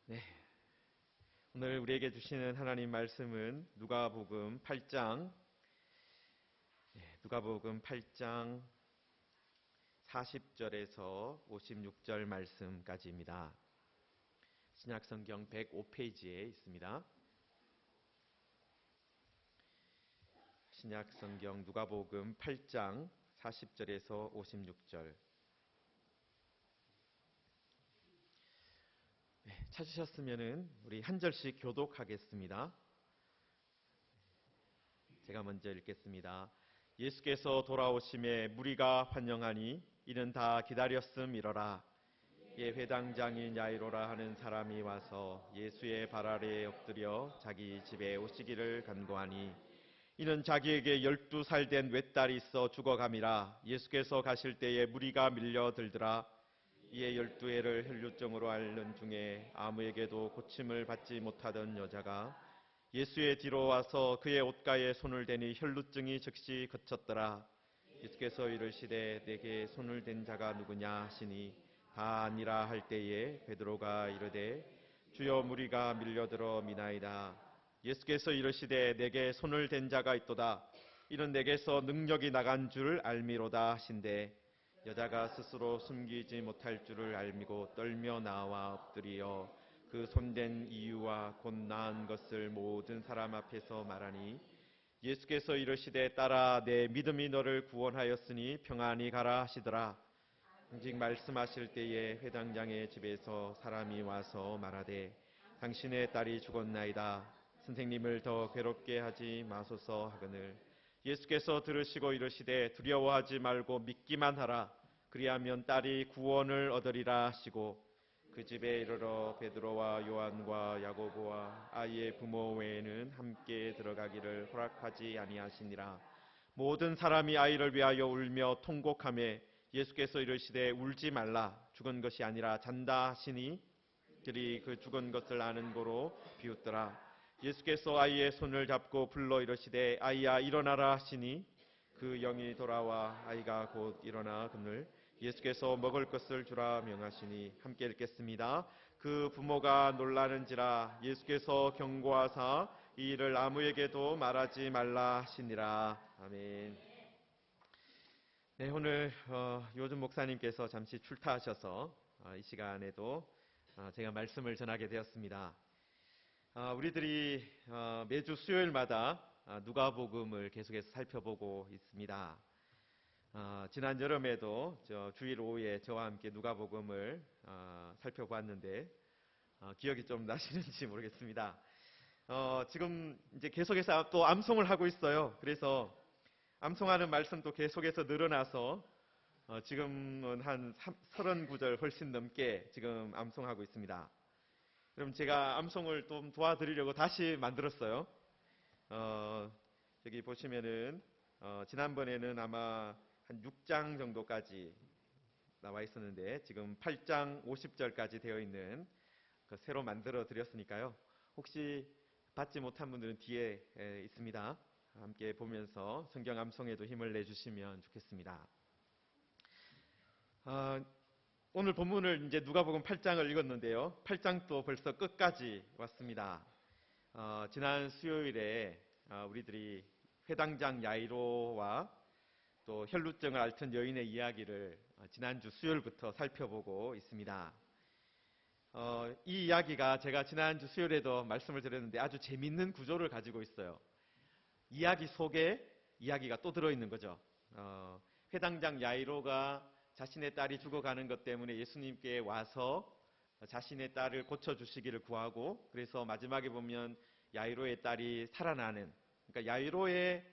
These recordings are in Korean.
네, 오늘 우리에게 주시는 하나님 말씀은 누가복음 8장 40절에서 56절 말씀까지입니다. 신약성경 105페이지에 있습니다. 신약성경 누가복음 8장 40절에서 56절. 찾으셨으면 우리 한 절씩 교독하겠습니다. 제가 먼저 읽겠습니다. 예수께서 돌아오심에 무리가 환영하니 이는 다 기다렸음이러라. 예, 회당장인 야이로라 하는 사람이 와서 예수의 발 아래에 엎드려 자기 집에 오시기를 간구하니 이는 자기에게 12살 된 외딸이 있어 죽어감이라. 예수께서 가실 때에 무리가 밀려들더라. 이에 12해를 혈루증으로 앓는 중에 아무에게도 고침을 받지 못하던 여자가 예수의 뒤로 와서 그의 옷가에 손을 대니 혈루증이 즉시 그쳤더라. 예수께서 이르시되 내게 손을 댄 자가 누구냐 하시니 다 아니라 할 때에 베드로가 이르되 주여 무리가 밀려들어 미나이다. 예수께서 이르시되 내게 손을 댄 자가 있도다. 이는 내게서 능력이 나간 줄 알미로다 하신대 여자가 스스로 숨기지 못할 줄을 알미고 떨며 나와 엎드리어 그 손댄 이유와 곧 나은 것을 모든 사람 앞에서 말하니 예수께서 이르시되 딸아 내 믿음이 너를 구원하였으니 평안히 가라 하시더라. 오직 말씀하실 때에 회당장의 집에서 사람이 와서 말하되 당신의 딸이 죽었나이다. 선생님을 더 괴롭게 하지 마소서 하거늘 예수께서 들으시고 이르시되 두려워하지 말고 믿기만 하라. 그리하면 딸이 구원을 얻으리라 하시고 그 집에 이르러 베드로와 요한과 야고보와 아이의 부모 외에는 함께 들어가기를 허락하지 아니하시니라. 모든 사람이 아이를 위하여 울며 통곡하며 예수께서 이르시되 울지 말라. 죽은 것이 아니라 잔다 하시니 그들이 그 죽은 것을 아는 고로 비웃더라. 예수께서 아이의 손을 잡고 불러 이르시되 아이야 일어나라 하시니 그 영이 돌아와 아이가 곧 일어나 그늘 예수께서 먹을 것을 주라 명하시니 함께 읽겠습니다. 그 부모가 놀라는지라. 예수께서 경고하사 이 일을 아무에게도 말하지 말라 하시니라. 아멘. 네, 오늘 요즘 목사님께서 잠시 출타하셔서 이 시간에도 제가 말씀을 전하게 되었습니다. 우리들이 매주 수요일마다 누가복음을 계속해서 살펴보고 있습니다. 지난 여름에도 주일 오후에 저와 함께 누가복음을 살펴보았는데 기억이 좀 나시는지 모르겠습니다. 지금 이제 계속해서 또 암송을 하고 있어요. 그래서 암송하는 말씀도 계속해서 늘어나서 지금은 한 30구절 훨씬 넘게 지금 암송하고 있습니다. 그럼 제가 암송을 좀 도와드리려고 다시 만들었어요. 여기 보시면은 지난번에는 아마 한 6장 정도까지 나와 있었는데 지금 8장 50절까지 되어 있는 새로 만들어 드렸으니까요. 혹시 받지 못한 분들은 뒤에 있습니다. 함께 보면서 성경 암송에도 힘을 내주시면 좋겠습니다. 오늘 본문을 이제 누가복음 8장을 읽었는데요. 8장도 벌써 끝까지 왔습니다. 지난 수요일에 우리들이 회당장 야이로와 또 혈루증을 앓던 여인의 이야기를 지난주 수요일부터 살펴보고 있습니다. 이 이야기가 제가 지난주 수요일에도 말씀을 드렸는데 아주 재밌는 구조를 가지고 있어요. 이야기 속에 이야기가 또 들어있는 거죠. 회당장 야이로가 자신의 딸이 죽어가는 것 때문에 예수님께 와서 자신의 딸을 고쳐주시기를 구하고 그래서 마지막에 보면 야이로의 딸이 살아나는 그러니까 야이로의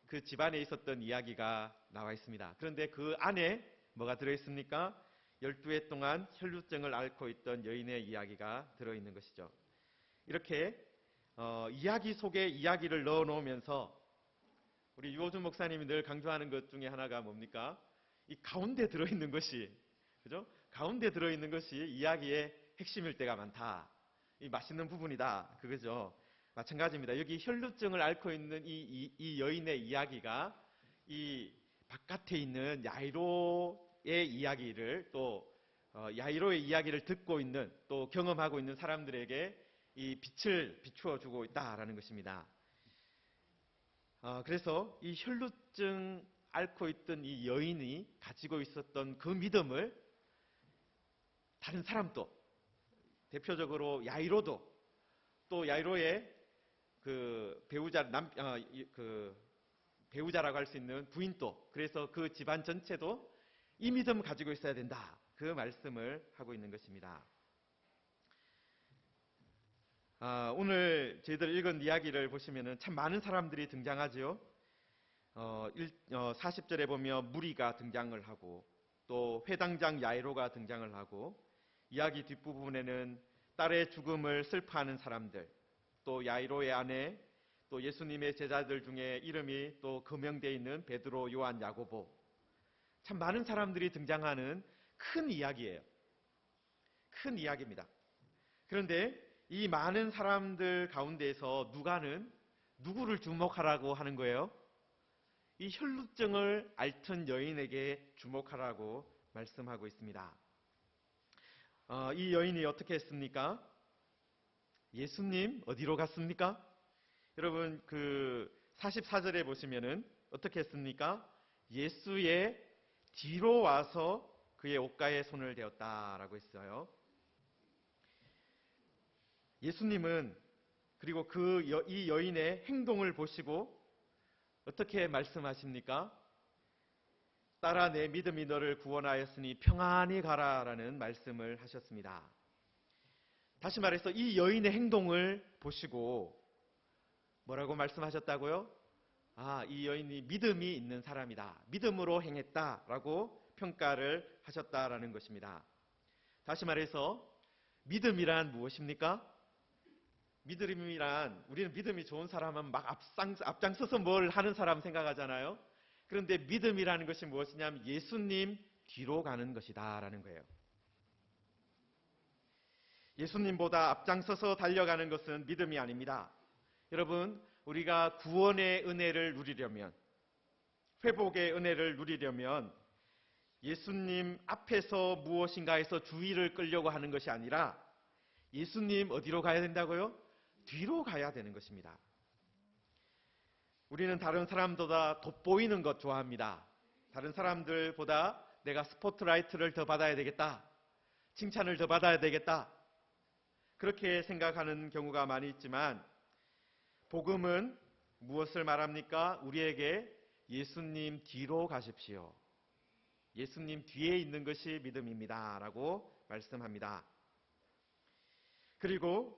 그 집안에 있었던 이야기가 나와 있습니다. 그런데 그 안에 뭐가 들어있습니까? 12해 동안 혈루증을 앓고 있던 여인의 이야기가 들어있는 것이죠. 이렇게 이야기 속에 이야기를 넣어놓으면서 우리 유호준 목사님이 늘 강조하는 것 중에 하나가 뭡니까? 이 가운데 들어있는 것이 그죠? 가운데 들어있는 것이 이야기의 핵심일 때가 많다. 이 맛있는 부분이다. 그거죠. 마찬가지입니다. 여기 혈루증을 앓고 있는 이 여인의 이야기가 이 바깥에 있는 야이로의 이야기를 또 야이로의 이야기를 듣고 있는 또 경험하고 있는 사람들에게 이 빛을 비추어 주고 있다라는 것입니다. 그래서 이 혈루증 앓고 있던 이 여인이 가지고 있었던 그 믿음을 다른 사람도, 대표적으로 야이로도, 또 야이로의 그 배우자라고 할 수 있는 부인도, 그래서 그 집안 전체도 이 믿음을 가지고 있어야 된다, 그 말씀을 하고 있는 것입니다. 오늘 저희들 읽은 이야기를 보시면은 참 많은 사람들이 등장하죠. 40절에 보면 무리가 등장을 하고, 또 회당장 야이로가 등장을 하고, 이야기 뒷부분에는 딸의 죽음을 슬퍼하는 사람들, 또 야이로의 아내, 또 예수님의 제자들 중에 이름이 또 거명되어 있는 베드로, 요한, 야고보, 참 많은 사람들이 등장하는 큰 이야기예요. 큰 이야기입니다. 그런데 이 많은 사람들 가운데서 누가는 누구를 주목하라고 하는 거예요? 이 혈루증을 앓던 여인에게 주목하라고 말씀하고 있습니다. 이 여인이 어떻게 했습니까? 예수님 어디로 갔습니까? 여러분, 그 44절에 보시면은 어떻게 했습니까? 예수의 뒤로 와서 그의 옷가에 손을 대었다라고 했어요. 예수님은 그리고 이 여인의 행동을 보시고 어떻게 말씀하십니까? 딸아, 내 믿음이 너를 구원하였으니 평안히 가라라는 말씀을 하셨습니다. 다시 말해서 이 여인의 행동을 보시고 뭐라고 말씀하셨다고요? 이 여인이 믿음이 있는 사람이다, 믿음으로 행했다라고 평가를 하셨다라는 것입니다. 다시 말해서 믿음이란 무엇입니까? 믿음이란, 우리는 믿음이 좋은 사람은 막 앞장서서 뭘 하는 사람 생각하잖아요. 그런데 믿음이라는 것이 무엇이냐면 예수님 뒤로 가는 것이다 라는 거예요. 예수님보다 앞장서서 달려가는 것은 믿음이 아닙니다. 여러분, 우리가 구원의 은혜를 누리려면, 회복의 은혜를 누리려면 예수님 앞에서 무엇인가에서 주의를 끌려고 하는 것이 아니라 예수님 어디로 가야 된다고요? 뒤로 가야 되는 것입니다. 우리는 다른 사람보다 돋보이는 것 좋아합니다. 다른 사람들보다 내가 스포트라이트를 더 받아야 되겠다, 칭찬을 더 받아야 되겠다, 그렇게 생각하는 경우가 많이 있지만 복음은 무엇을 말합니까? 우리에게 예수님 뒤로 가십시오, 예수님 뒤에 있는 것이 믿음입니다 라고 말씀합니다. 그리고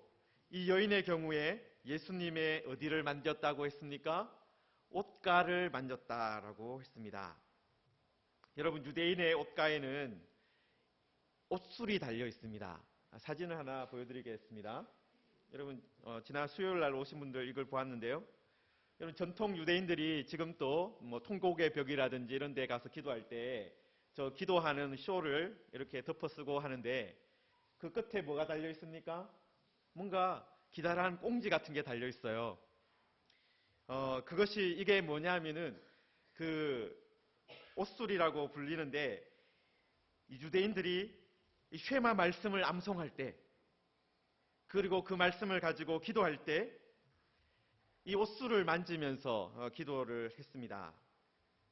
이 여인의 경우에 예수님의 어디를 만졌다고 했습니까? 옷가를 만졌다라고 했습니다. 여러분, 유대인의 옷가에는 옷술이 달려 있습니다. 사진을 하나 보여드리겠습니다. 여러분, 지난 수요일 날 오신 분들 이걸 보았는데요. 여러분, 전통 유대인들이 지금 또 통곡의 벽이라든지 이런 데 가서 기도할 때 저 기도하는 쇼를 이렇게 덮어쓰고 하는데 그 끝에 뭐가 달려 있습니까? 뭔가 기다란 꽁지 같은 게 달려 있어요. 그것이 이게 뭐냐면은 그 옷술이라고 불리는데, 이 유대인들이 이 쉐마 말씀을 암송할 때, 그리고 그 말씀을 가지고 기도할 때 이 옷술을 만지면서 기도를 했습니다.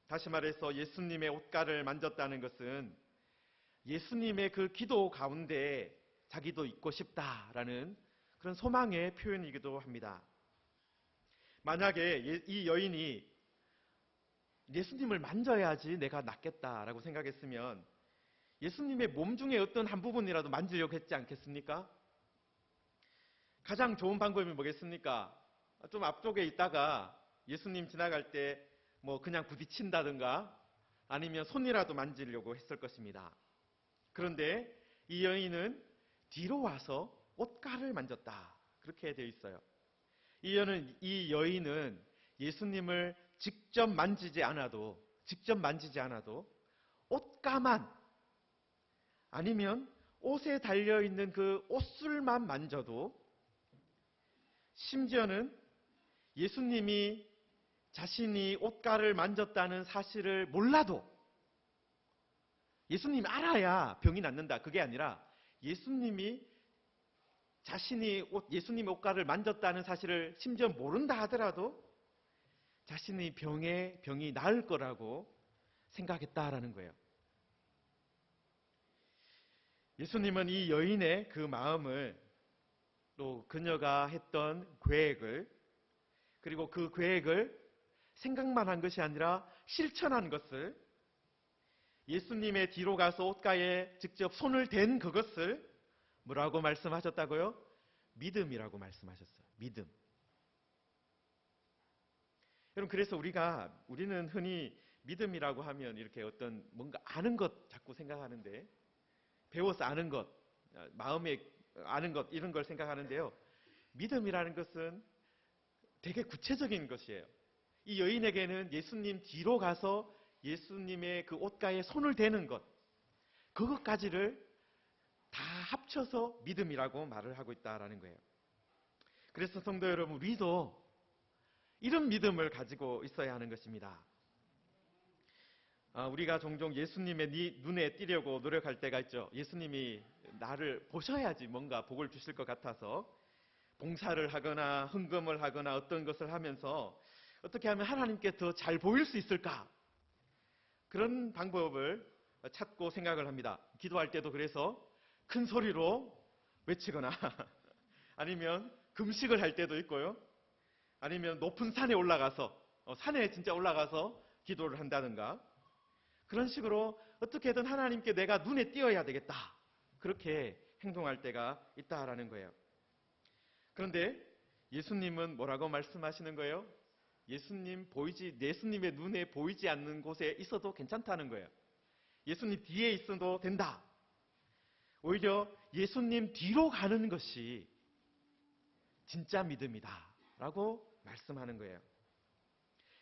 다시 말해서 예수님의 옷가를 만졌다는 것은 예수님의 그 기도 가운데 자기도 있고 싶다라는 그런 소망의 표현이기도 합니다. 만약에 이 여인이 예수님을 만져야지 내가 낫겠다라고 생각했으면 예수님의 몸 중에 어떤 한 부분이라도 만지려고 했지 않겠습니까? 가장 좋은 방법이 뭐겠습니까? 좀 앞쪽에 있다가 예수님 지나갈 때 그냥 부딪힌다든가 아니면 손이라도 만지려고 했을 것입니다. 그런데 이 여인은 뒤로 와서 옷가를 만졌다, 그렇게 되어 있어요. 이 여인은 예수님을 직접 만지지 않아도 옷가만, 아니면 옷에 달려있는 그 옷술만 만져도, 심지어는 예수님이 자신이 옷가를 만졌다는 사실을 몰라도 예수님이 알아야 병이 낫는다. 그게 아니라 예수님이 예수님의 옷가를 만졌다는 사실을 심지어 모른다 하더라도 자신의 병이 나을 거라고 생각했다라는 거예요. 예수님은 이 여인의 그 마음을, 또 그녀가 했던 계획을, 그리고 그 계획을 생각만 한 것이 아니라 실천한 것을, 예수님의 뒤로 가서 옷가에 직접 손을 댄 그것을 뭐라고 말씀하셨다고요? 믿음이라고 말씀하셨어요. 믿음. 여러분, 그래서 우리는 흔히 믿음이라고 하면 이렇게 어떤 뭔가 아는 것 자꾸 생각하는데, 배워서 아는 것, 마음에 아는 것, 이런 걸 생각하는데요. 믿음이라는 것은 되게 구체적인 것이에요. 이 여인에게는 예수님 뒤로 가서 예수님의 그 옷가에 손을 대는 것, 그것까지를 다 합쳐서 믿음이라고 말을 하고 있다라는 거예요. 그래서 성도 여러분, 우리도 이런 믿음을 가지고 있어야 하는 것입니다. 우리가 종종 예수님의 눈에 띄려고 노력할 때가 있죠. 예수님이 나를 보셔야지 뭔가 복을 주실 것 같아서 봉사를 하거나 헌금을 하거나 어떤 것을 하면서 어떻게 하면 하나님께 더 잘 보일 수 있을까? 그런 방법을 찾고 생각을 합니다. 기도할 때도 그래서 큰 소리로 외치거나 아니면 금식을 할 때도 있고요. 아니면 높은 산에 올라가서 산에 진짜 올라가서 기도를 한다든가, 그런 식으로 어떻게든 하나님께 내가 눈에 띄어야 되겠다, 그렇게 행동할 때가 있다라는 거예요. 그런데 예수님은 뭐라고 말씀하시는 거예요? 예수님의 눈에 보이지 않는 곳에 있어도 괜찮다는 거예요. 예수님 뒤에 있어도 된다. 오히려 예수님 뒤로 가는 것이 진짜 믿음이다 라고 말씀하는 거예요.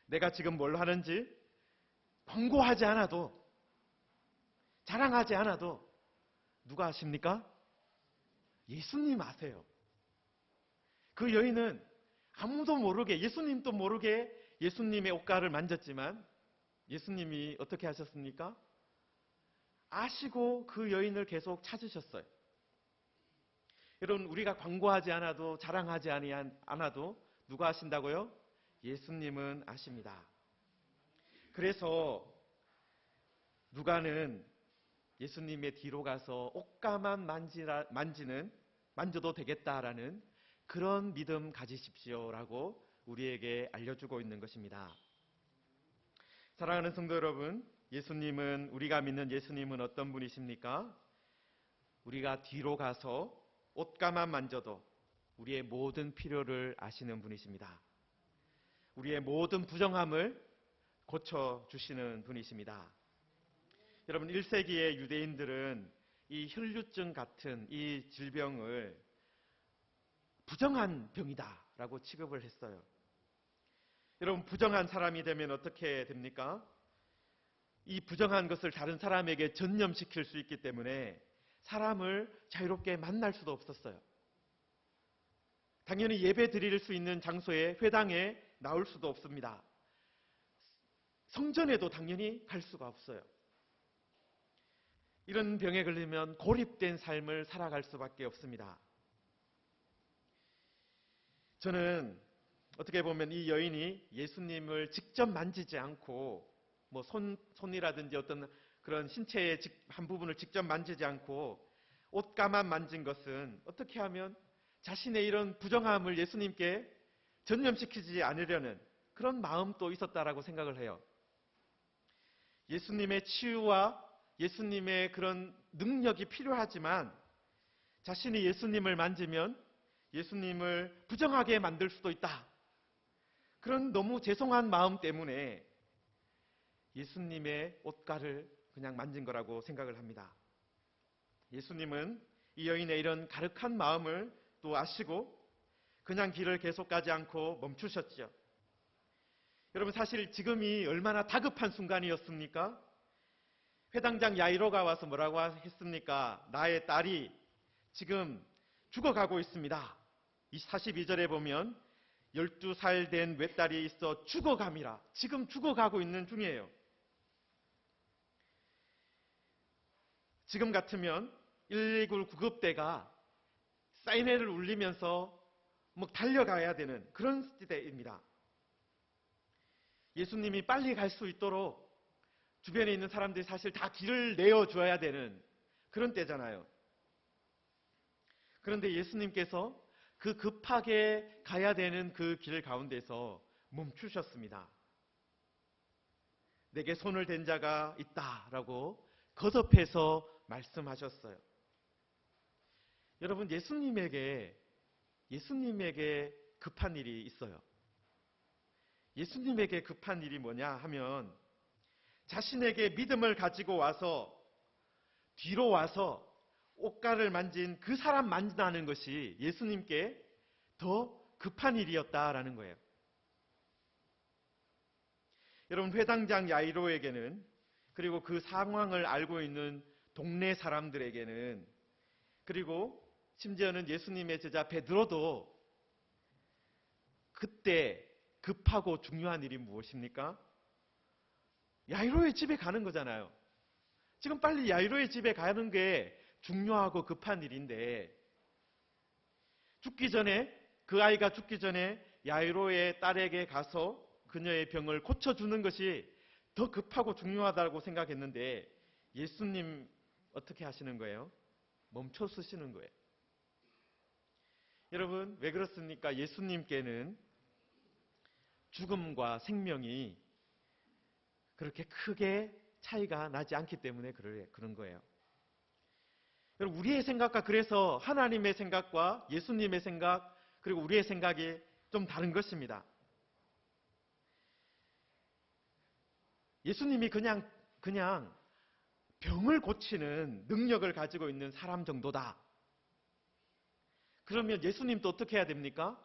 내가 지금 뭘 하는지 권고하지 않아도, 자랑하지 않아도 누가 아십니까? 예수님 아세요. 그 여인은 아무도 모르게, 예수님도 모르게 예수님의 옷가를 만졌지만 예수님이 어떻게 하셨습니까? 아시고 그 여인을 계속 찾으셨어요. 여러분, 우리가 광고하지 않아도, 자랑하지 않아도 누가 아신다고요? 예수님은 아십니다. 그래서 누가는 예수님의 뒤로 가서 옷가만 만져도 되겠다라는 그런 믿음 가지십시오라고 우리에게 알려주고 있는 것입니다. 사랑하는 성도 여러분, 우리가 믿는 예수님은 어떤 분이십니까? 우리가 뒤로 가서 옷가만 만져도 우리의 모든 필요를 아시는 분이십니다. 우리의 모든 부정함을 고쳐주시는 분이십니다. 여러분, 1세기의 유대인들은 이 혈류증 같은 이 질병을 부정한 병이다라고 취급을 했어요. 여러분, 부정한 사람이 되면 어떻게 됩니까? 이 부정한 것을 다른 사람에게 전염시킬 수 있기 때문에 사람을 자유롭게 만날 수도 없었어요. 당연히 예배 드릴 수 있는 장소에, 회당에 나올 수도 없습니다. 성전에도 당연히 갈 수가 없어요. 이런 병에 걸리면 고립된 삶을 살아갈 수밖에 없습니다. 저는 어떻게 보면 이 여인이 예수님을 직접 만지지 않고, 뭐 손이라든지 어떤 그런 신체의 한 부분을 직접 만지지 않고 옷가만 만진 것은 어떻게 하면 자신의 이런 부정함을 예수님께 전염시키지 않으려는 그런 마음도 있었다라고 생각을 해요. 예수님의 치유와 예수님의 그런 능력이 필요하지만 자신이 예수님을 만지면 예수님을 부정하게 만들 수도 있다. 그런 너무 죄송한 마음 때문에 예수님의 옷가를 그냥 만진 거라고 생각을 합니다. 예수님은 이 여인의 이런 가륵한 마음을 또 아시고 그냥 길을 계속 가지 않고 멈추셨죠. 여러분, 사실 지금이 얼마나 다급한 순간이었습니까? 회당장 야이로가 와서 뭐라고 했습니까? 나의 딸이 지금 죽어가고 있습니다. 이 42절에 보면 12살 된 외딸이 있어 죽어감이라, 지금 죽어가고 있는 중이에요. 지금 같으면 119 구급대가 사이렌을 울리면서 달려가야 되는 그런 시대입니다. 예수님이 빨리 갈 수 있도록 주변에 있는 사람들이 사실 다 길을 내어줘야 되는 그런 때잖아요. 그런데 예수님께서 그 급하게 가야 되는 그 길 가운데서 멈추셨습니다. 내게 손을 댄 자가 있다라고 거듭해서 말씀하셨어요. 여러분, 예수님에게 급한 일이 있어요. 예수님에게 급한 일이 뭐냐 하면 자신에게 믿음을 가지고 와서 뒤로 와서 옷가를 만진 그 사람 만나는 것이 예수님께 더 급한 일이었다라는 거예요. 여러분, 회당장 야이로에게는, 그리고 그 상황을 알고 있는 동네 사람들에게는, 그리고 심지어는 예수님의 제자 베드로도 그때 급하고 중요한 일이 무엇입니까? 야이로의 집에 가는 거잖아요. 지금 빨리 야이로의 집에 가는 게 중요하고 급한 일인데, 그 아이가 죽기 전에 야이로의 딸에게 가서 그녀의 병을 고쳐주는 것이 더 급하고 중요하다고 생각했는데, 예수님 어떻게 하시는 거예요? 멈춰 서시는 거예요. 여러분, 왜 그렇습니까? 예수님께는 죽음과 생명이 그렇게 크게 차이가 나지 않기 때문에 그런 거예요. 여러분, 우리의 생각과, 그래서 하나님의 생각과 예수님의 생각, 그리고 우리의 생각이 좀 다른 것입니다. 예수님이 그냥 병을 고치는 능력을 가지고 있는 사람 정도다. 그러면 예수님도 어떻게 해야 됩니까?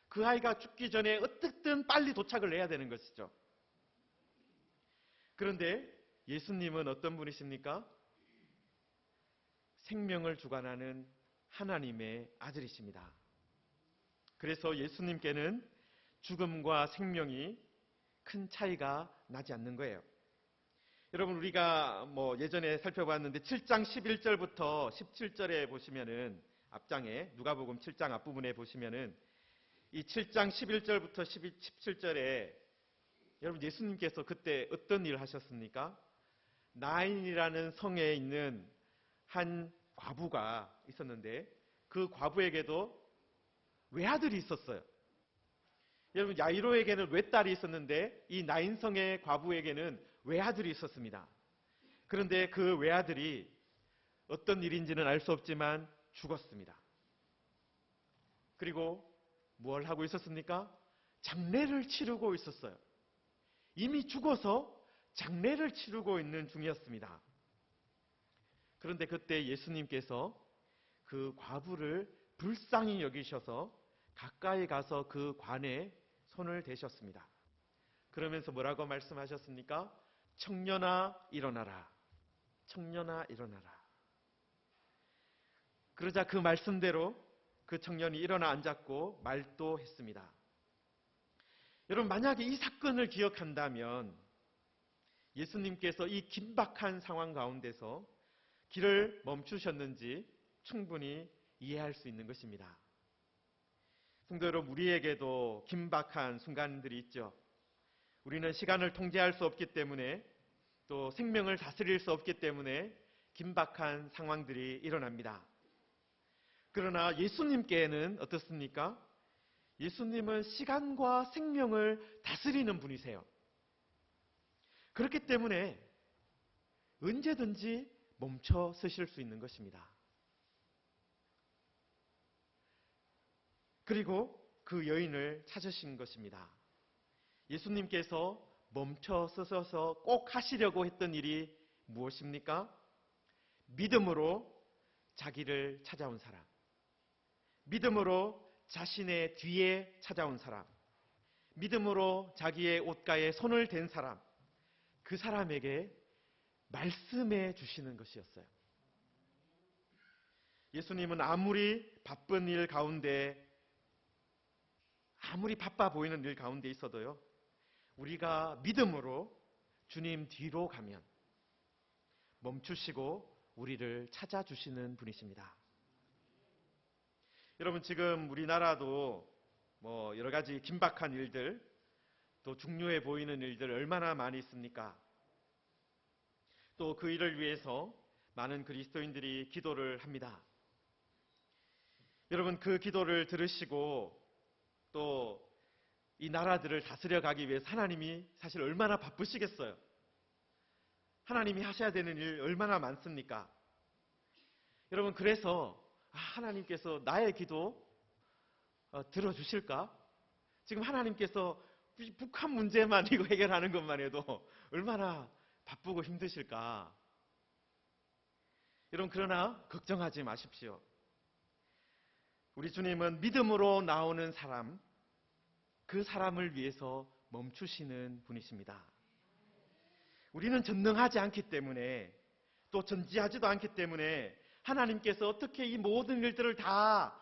그 아이가 죽기 전에 어떻든 빨리 도착을 해야 되는 것이죠. 그런데 예수님은 어떤 분이십니까? 생명을 주관하는 하나님의 아들이십니다. 그래서 예수님께는 죽음과 생명이 큰 차이가 나지 않는 거예요. 여러분, 우리가 예전에 살펴봤는데 7장 11절부터 17절에 보시면은, 앞장에 누가복음 7장 앞부분에 보시면은 이 7장 11절부터 17절에 여러분, 예수님께서 그때 어떤 일을 하셨습니까? 나인이라는 성에 있는 한 과부가 있었는데, 그 과부에게도 외아들이 있었어요. 여러분, 야이로에게는 외딸이 있었는데 이 나인성의 과부에게는 외아들이 있었습니다. 그런데 그 외아들이 어떤 일인지는 알 수 없지만 죽었습니다. 그리고 뭘 하고 있었습니까? 장례를 치르고 있었어요. 이미 죽어서 장례를 치르고 있는 중이었습니다. 그런데 그때 예수님께서 그 과부를 불쌍히 여기셔서 가까이 가서 그 관에 손을 대셨습니다. 그러면서 뭐라고 말씀하셨습니까? 청년아 일어나라. 청년아 일어나라. 그러자 그 말씀대로 그 청년이 일어나 앉았고 말도 했습니다. 여러분, 만약에 이 사건을 기억한다면 예수님께서 이 긴박한 상황 가운데서 길을 멈추셨는지 충분히 이해할 수 있는 것입니다. 성도 여러분, 우리에게도 긴박한 순간들이 있죠. 우리는 시간을 통제할 수 없기 때문에, 또 생명을 다스릴 수 없기 때문에 긴박한 상황들이 일어납니다. 그러나 예수님께는 어떻습니까? 예수님은 시간과 생명을 다스리는 분이세요. 그렇기 때문에 언제든지 멈춰 서실 수 있는 것입니다. 그리고 그 여인을 찾으신 것입니다. 예수님께서 멈춰 서셔서 꼭 하시려고 했던 일이 무엇입니까? 믿음으로 자기를 찾아온 사람, 믿음으로 자신의 뒤에 찾아온 사람, 믿음으로 자기의 옷가에 손을 댄 사람, 그 사람에게 말씀해 주시는 것이었어요. 예수님은 아무리 바쁜 일 가운데, 아무리 바빠 보이는 일 가운데 있어도요, 우리가 믿음으로 주님 뒤로 가면 멈추시고 우리를 찾아주시는 분이십니다. 여러분, 지금 우리나라도 뭐 여러 가지 긴박한 일들, 또 중요해 보이는 일들 얼마나 많이 있습니까? 또 그 일을 위해서 많은 그리스도인들이 기도를 합니다. 여러분, 그 기도를 들으시고 또 이 나라들을 다스려 가기 위해서 하나님이 사실 얼마나 바쁘시겠어요? 하나님이 하셔야 되는 일 얼마나 많습니까? 여러분, 그래서 하나님께서 나의 기도 들어주실까? 지금 하나님께서 북한 문제만 이거 해결하는 것만 해도 얼마나 바쁘고 힘드실까? 여러분, 그러나 걱정하지 마십시오. 우리 주님은 믿음으로 나오는 사람, 그 사람을 위해서 멈추시는 분이십니다. 우리는 전능하지 않기 때문에, 또 전지하지도 않기 때문에 하나님께서 어떻게 이 모든 일들을 다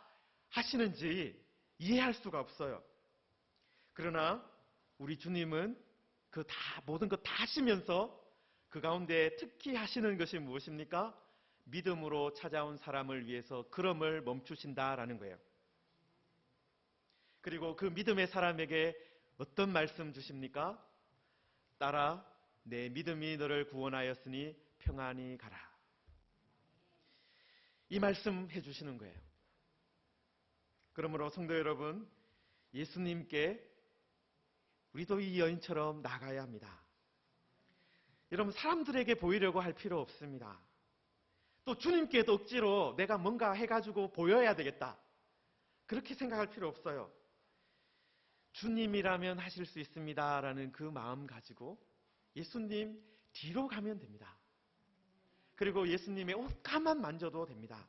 하시는지 이해할 수가 없어요. 그러나 우리 주님은 모든 것 다 하시면서 그 가운데 특히 하시는 것이 무엇입니까? 믿음으로 찾아온 사람을 위해서 걸음을 멈추신다라는 거예요. 그리고 그 믿음의 사람에게 어떤 말씀 주십니까? 딸아, 내 믿음이 너를 구원하였으니 평안히 가라. 이 말씀 해주시는 거예요. 그러므로 성도 여러분, 예수님께 우리도 이 여인처럼 나가야 합니다. 여러분, 사람들에게 보이려고 할 필요 없습니다. 또 주님께도 억지로 내가 뭔가 해가지고 보여야 되겠다, 그렇게 생각할 필요 없어요. 주님이라면 하실 수 있습니다라는 그 마음 가지고 예수님 뒤로 가면 됩니다. 그리고 예수님의 옷가만 만져도 됩니다.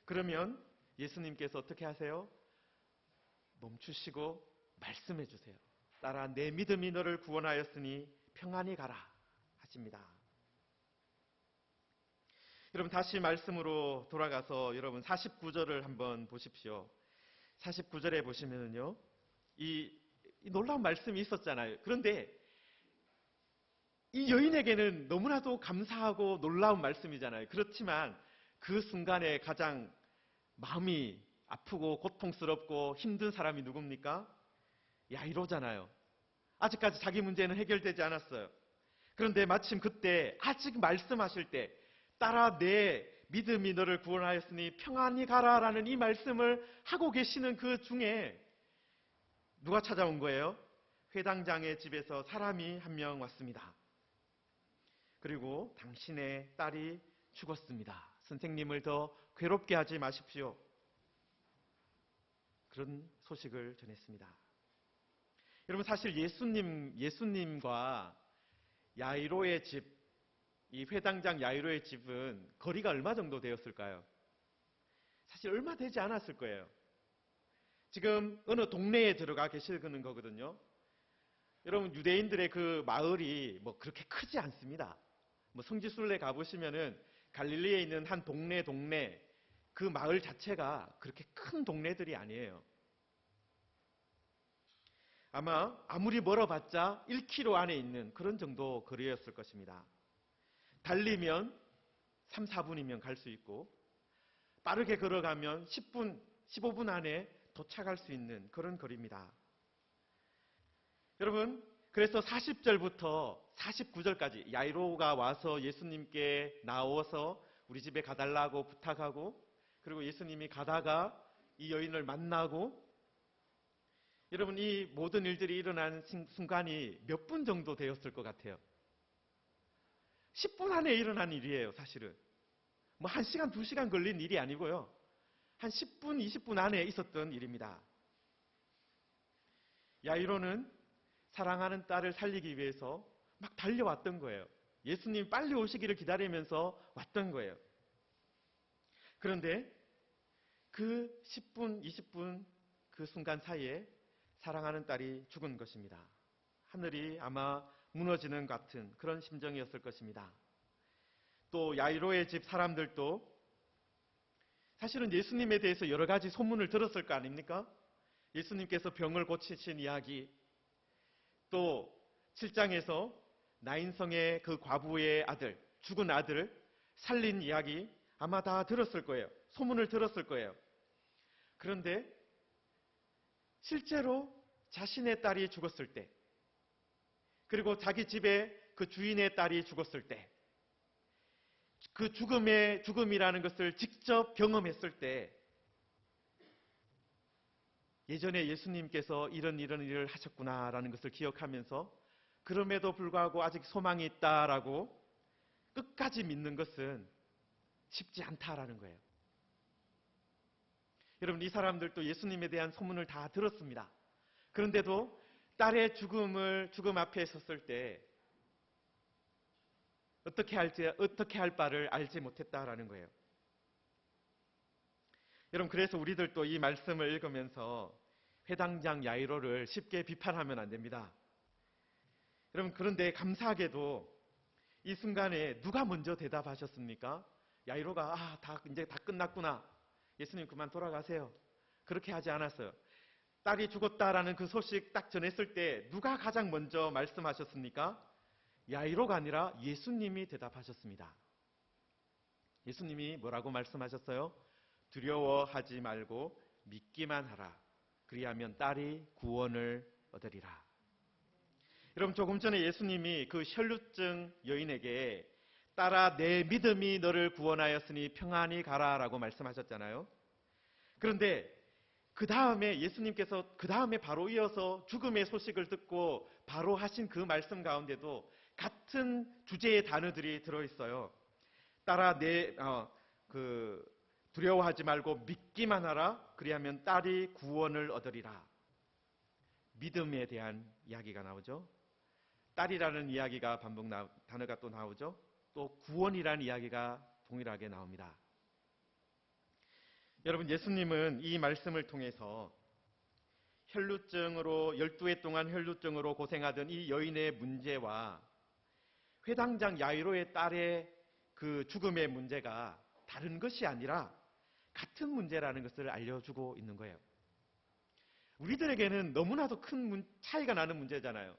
그러면 예수님께서 어떻게 하세요? 멈추시고 말씀해 주세요. 딸아, 내 믿음이 너를 구원하였으니 평안히 가라 하십니다. 여러분, 다시 말씀으로 돌아가서 여러분 49절을 한번 보십시오. 49절에 보시면요, 이 놀라운 말씀이 있었잖아요. 그런데 이 여인에게는 너무나도 감사하고 놀라운 말씀이잖아요. 그렇지만 그 순간에 가장 마음이 아프고 고통스럽고 힘든 사람이 누굽니까? 야이로잖아요. 아직까지 자기 문제는 해결되지 않았어요. 그런데 마침 그때 아직 말씀하실 때, 딸아, 내 믿음이 너를 구원하였으니 평안히 가라라는 이 말씀을 하고 계시는 그 중에 누가 찾아온 거예요? 회당장의 집에서 사람이 한 명 왔습니다. 그리고 당신의 딸이 죽었습니다. 선생님을 더 괴롭게 하지 마십시오. 그런 소식을 전했습니다. 여러분, 사실 예수님과 야이로의 집, 이 회당장 야이로의 집은 거리가 얼마 정도 되었을까요? 사실 얼마 되지 않았을 거예요. 지금 어느 동네에 들어가 계시는 거거든요. 여러분, 유대인들의 그 마을이 뭐 그렇게 크지 않습니다. 뭐 성지순례 가보시면은 갈릴리에 있는 한 동네 그 마을 자체가 그렇게 큰 동네들이 아니에요. 아무리 멀어봤자 1km 안에 있는 그런 정도 거리였을 것입니다. 달리면 3, 4분이면 갈 수 있고, 빠르게 걸어가면 10분, 15분 안에 도착할 수 있는 그런 거리입니다. 여러분, 그래서 40절부터 49절까지 야이로가 와서 예수님께 나와서 우리 집에 가달라고 부탁하고, 그리고 예수님이 가다가 이 여인을 만나고, 여러분, 이 모든 일들이 일어난 순간이 몇 분 정도 되었을 것 같아요? 10분 안에 일어난 일이에요, 사실은. 뭐 1시간, 2시간 걸린 일이 아니고요. 한 10분, 20분 안에 있었던 일입니다. 야이로는 사랑하는 딸을 살리기 위해서 막 달려왔던 거예요. 예수님 빨리 오시기를 기다리면서 왔던 거예요. 그런데 그 10분, 20분 그 순간 사이에 사랑하는 딸이 죽은 것입니다. 하늘이 아마 무너지는 같은 그런 심정이었을 것입니다. 또 야이로의 집 사람들도 사실은 예수님에 대해서 여러 가지 소문을 들었을 거 아닙니까? 예수님께서 병을 고치신 이야기, 또 7장에서 나인성의 그 과부의 아들, 죽은 아들, 살린 이야기 아마 다 들었을 거예요. 소문을 들었을 거예요. 그런데 실제로 자신의 딸이 죽었을 때, 그리고 자기 집에 그 주인의 딸이 죽었을 때, 그 죽음이라는 것을 직접 경험했을 때, 예전에 예수님께서 이런 일을 하셨구나라는 것을 기억하면서 그럼에도 불구하고 아직 소망이 있다라고 끝까지 믿는 것은 쉽지 않다라는 거예요. 여러분, 이 사람들도 예수님에 대한 소문을 다 들었습니다. 그런데도 딸의 죽음 앞에 섰을 때 어떻게 할 바를 알지 못했다라는 거예요. 여러분, 그래서 우리들도 이 말씀을 읽으면서 회당장 야이로를 쉽게 비판하면 안 됩니다. 여러분, 그런데 감사하게도 이 순간에 누가 먼저 대답하셨습니까? 야이로가 이제 다 끝났구나. 예수님 그만 돌아가세요. 그렇게 하지 않았어요. 딸이 죽었다라는 그 소식 딱 전했을 때 누가 가장 먼저 말씀하셨습니까? 야이로가 아니라 예수님이 대답하셨습니다. 예수님이 뭐라고 말씀하셨어요? 두려워하지 말고 믿기만 하라. 그리하면 딸이 구원을 얻으리라. 여러분, 조금 전에 예수님이 그 혈루증 여인에게 딸아, 내 믿음이 너를 구원하였으니 평안히 가라라고 말씀하셨잖아요. 그런데 그 다음에 예수님께서 그 다음에 바로 이어서 죽음의 소식을 듣고 바로 하신 그 말씀 가운데도 같은 주제의 단어들이 들어있어요. 딸아, 두려워하지 말고 믿기만 하라. 그리하면 딸이 구원을 얻으리라. 믿음에 대한 이야기가 나오죠. 딸이라는 이야기가 단어가 또 나오죠. 또 구원이라는 이야기가 동일하게 나옵니다. 여러분, 예수님은 이 말씀을 통해서 12해 동안 혈루증으로 고생하던 이 여인의 문제와 회당장 야이로의 딸의 그 죽음의 문제가 다른 것이 아니라 같은 문제라는 것을 알려주고 있는 거예요. 우리들에게는 너무나도 큰 차이가 나는 문제잖아요.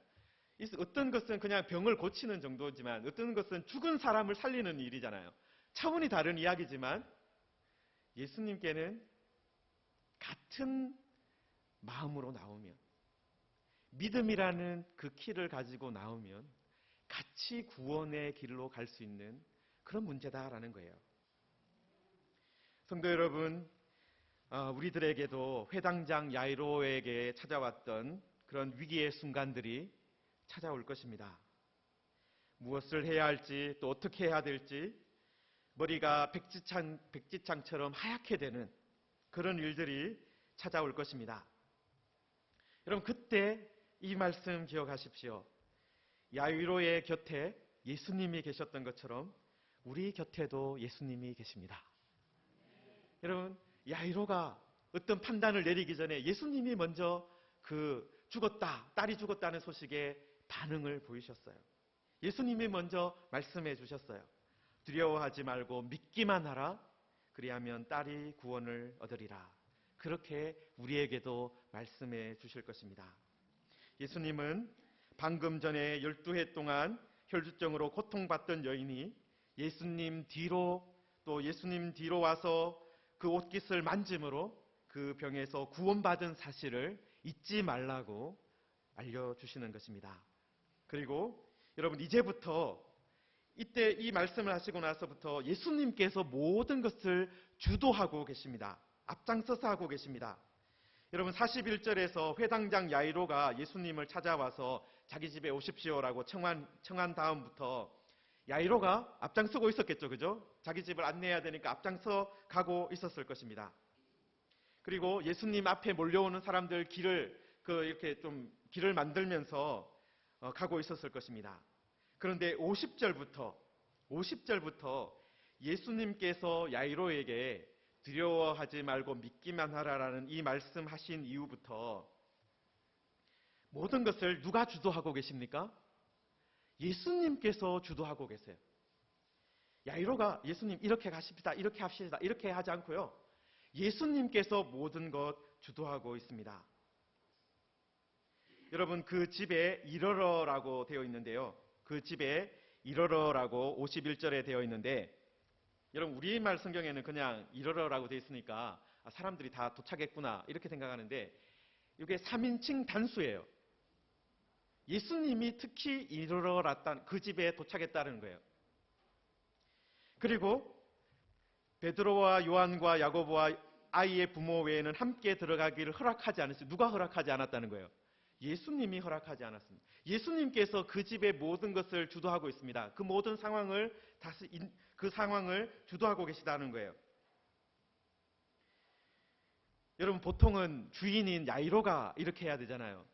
어떤 것은 그냥 병을 고치는 정도지만 어떤 것은 죽은 사람을 살리는 일이잖아요. 차원이 다른 이야기지만 예수님께는 같은 마음으로 나오면, 믿음이라는 그 키를 가지고 나오면 같이 구원의 길로 갈 수 있는 그런 문제다라는 거예요. 성도 여러분, 우리들에게도 회당장 야이로에게 찾아왔던 그런 위기의 순간들이 찾아올 것입니다. 무엇을 해야 할지, 또 어떻게 해야 될지, 머리가 백지창처럼 하얗게 되는 그런 일들이 찾아올 것입니다. 여러분, 그때 이 말씀 기억하십시오. 야이로의 곁에 예수님이 계셨던 것처럼 우리 곁에도 예수님이 계십니다. 여러분, 야이로가 어떤 판단을 내리기 전에 예수님이 먼저 딸이 죽었다는 소식에 반응을 보이셨어요. 예수님이 먼저 말씀해 주셨어요. 두려워하지 말고 믿기만 하라. 그리하면 딸이 구원을 얻으리라. 그렇게 우리에게도 말씀해 주실 것입니다. 예수님은 방금 전에 12해 동안 혈루증으로 고통받던 여인이 예수님 뒤로 와서 그 옷깃을 만짐으로 그 병에서 구원받은 사실을 잊지 말라고 알려주시는 것입니다. 그리고 여러분, 이제부터 이때 이 말씀을 하시고 나서부터 예수님께서 모든 것을 주도하고 계십니다. 앞장서서 하고 계십니다. 여러분, 41절에서 회당장 야이로가 예수님을 찾아와서 자기 집에 오십시오라고 청한 다음부터 야이로가 앞장서고 있었겠죠. 그죠? 자기 집을 안내해야 되니까 앞장서 가고 있었을 것입니다. 그리고 예수님 앞에 몰려오는 사람들 이렇게 좀 길을 만들면서 가고 있었을 것입니다. 그런데 50절부터 예수님께서 야이로에게 두려워하지 말고 믿기만 하라라는 이 말씀하신 이후부터 모든 것을 누가 주도하고 계십니까? 예수님께서 주도하고 계세요. 야이로가 예수님 이렇게 가십시다, 이렇게 합시다, 이렇게 하지 않고요. 예수님께서 모든 것 주도하고 있습니다. 여러분, 그 집에 이르러라고 되어 있는데요. 그 집에 이르러라고 51절에 되어 있는데 여러분 우리말 성경에는 그냥 이르러라고 되어 있으니까 사람들이 다 도착했구나 이렇게 생각하는데 이게 3인칭 단수예요. 예수님이 특히 이르러랐다, 그 집에 도착했다는 거예요. 그리고 베드로와 요한과 야고보와 아이의 부모 외에는 함께 들어가기를 허락하지 않았어요. 누가 허락하지 않았다는 거예요? 예수님이 허락하지 않았습니다. 예수님께서 그 집의 모든 것을 주도하고 있습니다. 그 모든 상황을 그 상황을 주도하고 계시다는 거예요. 여러분 보통은 주인인 야이로가 이렇게 해야 되잖아요.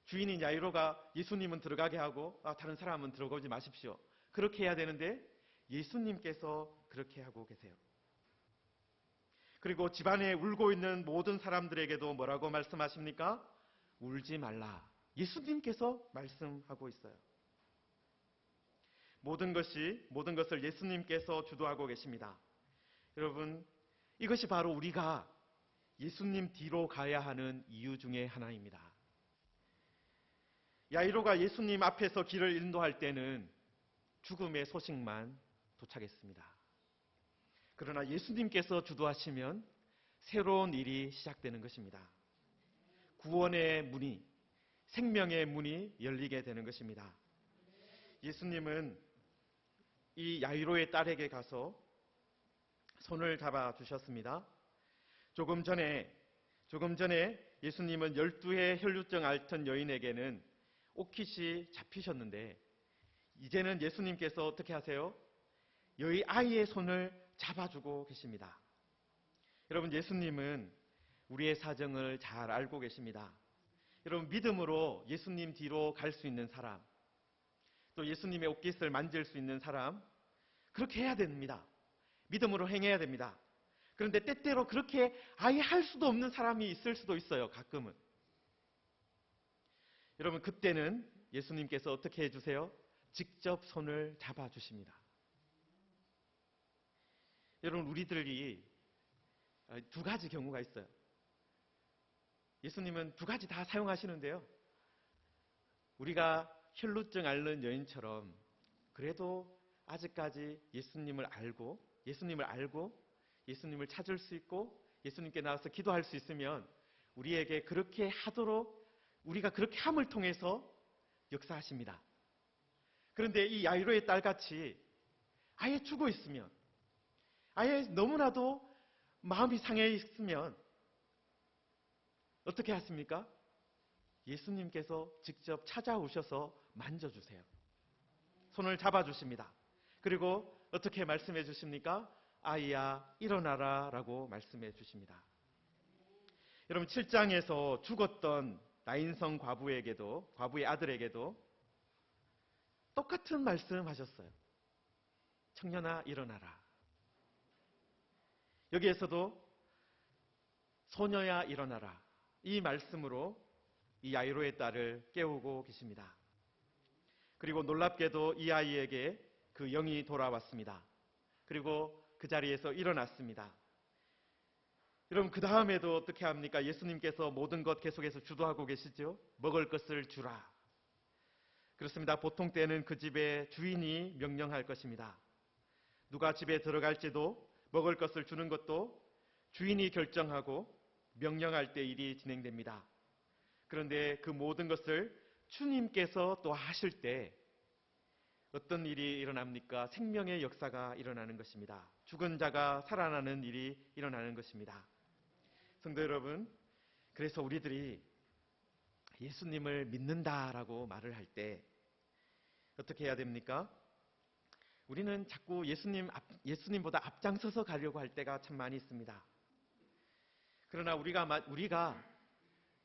주인인 야이로가 예수님은 들어가게 하고 다른 사람은 들어오지 마십시오. 그렇게 해야 되는데 예수님께서 그렇게 하고 계세요. 그리고 집안에 울고 있는 모든 사람들에게도 뭐라고 말씀하십니까? 울지 말라. 예수님께서 말씀하고 있어요. 모든 것을 예수님께서 주도하고 계십니다. 여러분, 이것이 바로 우리가 예수님 뒤로 가야 하는 이유 중에 하나입니다. 야이로가 예수님 앞에서 길을 인도할 때는 죽음의 소식만 도착했습니다. 그러나 예수님께서 주도하시면 새로운 일이 시작되는 것입니다. 구원의 문이, 생명의 문이 열리게 되는 것입니다. 예수님은 이 야이로의 딸에게 가서 손을 잡아 주셨습니다. 조금 전에 예수님은 12해 혈루증 앓던 여인에게는 옥힉이 잡히셨는데 이제는 예수님께서 어떻게 하세요? 여의 아이의 손을 잡아주고 계십니다. 여러분, 예수님은 우리의 사정을 잘 알고 계십니다. 여러분, 믿음으로 예수님 뒤로 갈 수 있는 사람, 또 예수님의 옷깃을 만질 수 있는 사람, 그렇게 해야 됩니다. 믿음으로 행해야 됩니다. 그런데 때때로 그렇게 아예 할 수도 없는 사람이 있을 수도 있어요. 가끔은. 여러분, 그때는 예수님께서 어떻게 해주세요? 직접 손을 잡아주십니다. 여러분, 우리들이 두 가지 경우가 있어요. 예수님은 두 가지 다 사용하시는데요. 우리가 혈루증 앓는 여인처럼 그래도 아직까지 예수님을 알고 예수님을 찾을 수 있고 예수님께 나와서 기도할 수 있으면 우리에게 그렇게 하도록 우리가 그렇게 함을 통해서 역사하십니다. 그런데 이 야이로의 딸같이 아예 죽어 있으면, 아예 너무나도 마음이 상해 있으면 어떻게 하십니까? 예수님께서 직접 찾아오셔서 만져주세요. 손을 잡아주십니다. 그리고 어떻게 말씀해 주십니까? 아이야, 일어나라 라고 말씀해 주십니다. 여러분, 7장에서 죽었던 나인성 과부의 아들에게도 똑같은 말씀 하셨어요. 청년아, 일어나라. 여기에서도 소녀야, 일어나라. 이 말씀으로 이 야이로의 딸을 깨우고 계십니다. 그리고 놀랍게도 이 아이에게 그 영이 돌아왔습니다. 그리고 그 자리에서 일어났습니다. 여러분, 그 다음에도 어떻게 합니까? 예수님께서 모든 것 계속해서 주도하고 계시죠? 먹을 것을 주라. 그렇습니다. 보통 때는 그 집의 주인이 명령할 것입니다. 누가 집에 들어갈지도 먹을 것을 주는 것도 주인이 결정하고 명령할 때 일이 진행됩니다. 그런데 그 모든 것을 주님께서 또 하실 때 어떤 일이 일어납니까? 생명의 역사가 일어나는 것입니다. 죽은 자가 살아나는 일이 일어나는 것입니다. 성도 여러분, 그래서 우리들이 예수님을 믿는다라고 말을 할 때 어떻게 해야 됩니까? 우리는 자꾸 예수님보다 앞장서서 가려고 할 때가 참 많이 있습니다. 그러나 우리가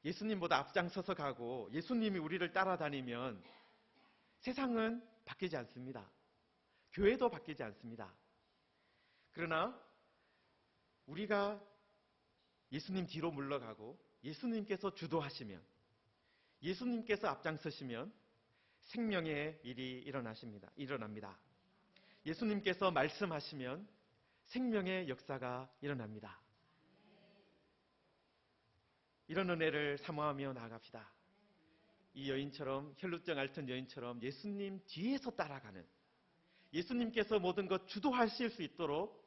예수님보다 앞장서서 가고 예수님이 우리를 따라다니면 세상은 바뀌지 않습니다. 교회도 바뀌지 않습니다. 그러나 우리가 예수님 뒤로 물러가고 예수님께서 주도하시면, 예수님께서 앞장서시면 생명의 일이 일어납니다. 예수님께서 말씀하시면 생명의 역사가 일어납니다. 이런 은혜를 사모하며 나아갑시다. 이 여인처럼, 혈루증 앓던 여인처럼 예수님 뒤에서 따라가는, 예수님께서 모든 것 주도하실 수 있도록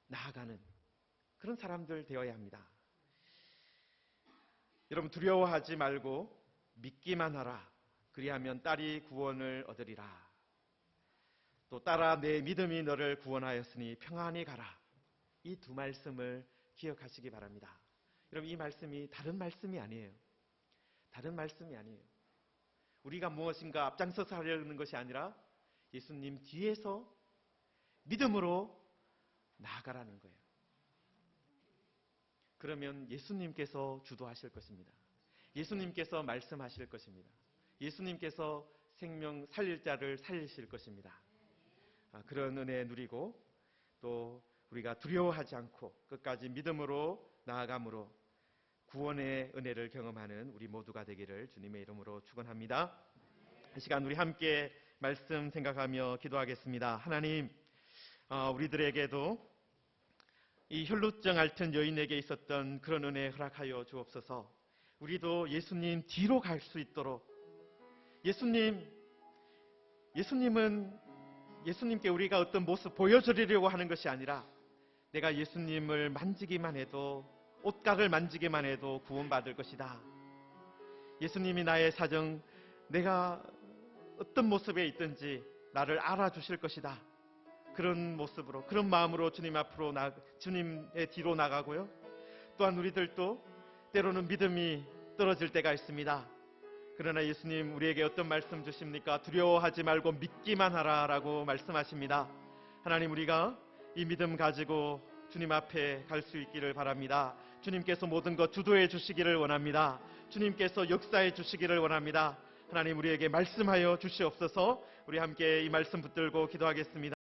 나아가는 그런 사람들 되어야 합니다. 여러분, 두려워하지 말고 믿기만 하라. 그리하면 딸이 구원을 얻으리라. 또 딸아, 내 믿음이 너를 구원하였으니 평안히 가라. 이 두 말씀을 기억하시기 바랍니다. 여러분, 이 말씀이 다른 말씀이 아니에요. 다른 말씀이 아니에요. 우리가 무엇인가 앞장서서 하려는 것이 아니라 예수님 뒤에서 믿음으로 나아가라는 거예요. 그러면 예수님께서 주도하실 것입니다. 예수님께서 말씀하실 것입니다. 예수님께서 생명 살릴 자를 살리실 것입니다. 그런 은혜 누리고 또 우리가 두려워하지 않고 끝까지 믿음으로 나아감으로 구원의 은혜를 경험하는 우리 모두가 되기를 주님의 이름으로 축원합니다. 이 시간 우리 함께 말씀 생각하며 기도하겠습니다. 하나님, 우리들에게도 이 혈루증 앓던 여인에게 있었던 그런 은혜 허락하여 주옵소서. 우리도 예수님 뒤로 갈 수 있도록 예수님께 우리가 어떤 모습 보여드리려고 하는 것이 아니라 내가 예수님을 만지기만 해도, 옷각을 만지기만 해도 구원받을 것이다. 예수님이 나의 사정, 내가 어떤 모습에 있든지 나를 알아주실 것이다. 그런 모습으로, 그런 마음으로 주님 앞으로 주님의 뒤로 나가고요. 또한 우리들도 때로는 믿음이 떨어질 때가 있습니다. 그러나 예수님 우리에게 어떤 말씀 주십니까? 두려워하지 말고 믿기만 하라라고 말씀하십니다. 하나님, 우리가 이 믿음 가지고 주님 앞에 갈 수 있기를 바랍니다. 주님께서 모든 것 주도해 주시기를 원합니다. 주님께서 역사해 주시기를 원합니다. 하나님, 우리에게 말씀하여 주시옵소서. 우리 함께 이 말씀 붙들고 기도하겠습니다.